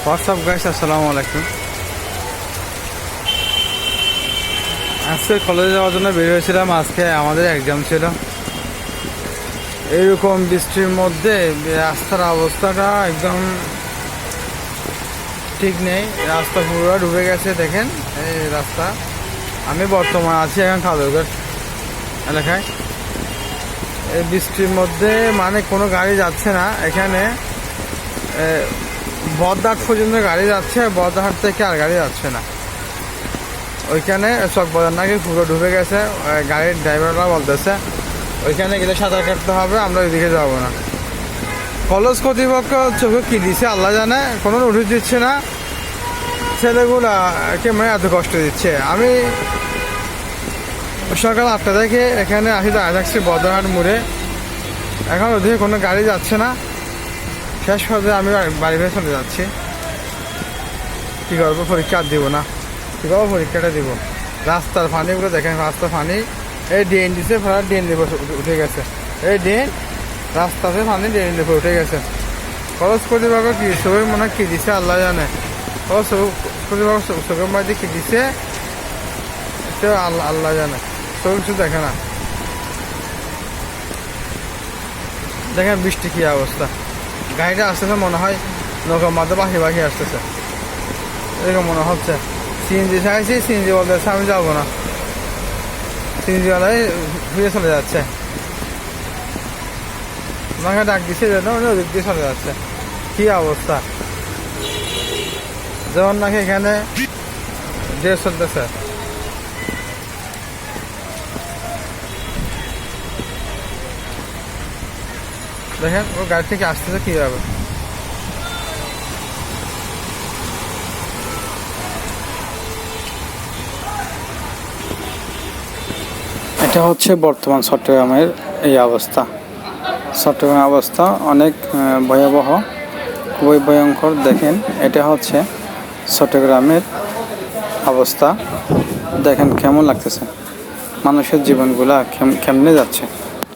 WhatsApp guys, আসসালামু আলাইকুম। আজকে কলেজে যাওয়ার জন্য বের হয়েছিলাম। আজকে আমাদের এক্সাম ছিল। এইরকম বৃষ্টির মধ্যে রাস্তার অবস্থাটা একদম ঠিক নেই। রাস্তা পুরো ডুবে গেছে। দেখেন এই রাস্তা। আমি বর্তমানে আছি এখন খাদরঘাট এলাকায়। এই বৃষ্টির মধ্যে মানে কোনো গাড়ি যাচ্ছে না এখানে। বদহাট পর্যন্ত গাড়ি যাচ্ছে, বদহাট থেকে আর গাড়ি যাচ্ছে না। ওইখানে চকবাজার নাকি পুরো ডুবে গেছে। গাড়ির ড্রাইভাররা বলতেছে ওইখানে গেলে সাঁতার কাটতে হবে, আমরা ওইদিকে যাবো না। কলেজ কর্তৃপক্ষ চোখে কী দিচ্ছে আল্লাহ জানে, কোনো নোটিশ দিচ্ছে না। ছেলেগুলাকে মানে এত কষ্ট দিচ্ছে। আমি সকাল 8টা থেকে এখানে আসি, দাঁড়িয়ে থাকছি বদরহাট মোড়ে। এখন ওদিকে কোনো গাড়ি যাচ্ছে না। শেষ পর্যায়ে আমি বাড়ি ফিরে চলে যাচ্ছি। কী করবো, পরীক্ষা আর দিব না। কী করবো, পরীক্ষাটা দিব। রাস্তার পানিগুলো দেখেন, রাস্তার পানি। এই ড্রেন দিছে, ফেরার ড্রেন দিয়ে উঠে গেছে। এই ড্রেন রাস্তাতে পানি ড্রেন দিয়ে উঠে গেছে। খরচ কর্তৃপক্ষ কি চোখের মনে হয় কী দিছে আল্লাহ জানে। খরচ কর্তৃপক্ষ চোখের মধ্যে কী দিছে আল্লাহ জানে। চোখ কিছু দেখে না। দেখেন বৃষ্টি কী অবস্থা। গাড়িটা আসতেছে মনে হয় নৌকার মাঝে পাখি আসতেছে, এরকম মনে হচ্ছে। সিএনজি চাইছি, সিএনজি বলতেছে আমি যাবো না। সিএনজিওয়ালাই ঘুরে চলে যাচ্ছে। আমাকে ডাক দিচ্ছে যেন ওদিক দিয়ে চলে যাচ্ছে। কী অবস্থা, যেমন নাকি এখানে ড্রেস চলতেছে। দেখেন ও গাড়ি থেকে আসতেছে কীভাবে। এটা হচ্ছে বর্তমান চট্টগ্রামের এই অবস্থা। চট্টগ্রামের অবস্থা অনেক ভয়াবহ, খুবই ভয়ঙ্কর। দেখেন এটা হচ্ছে চট্টগ্রামের অবস্থা। দেখেন কেমন লাগতেছে, মানুষের জীবনগুলা কেমনে যাচ্ছে।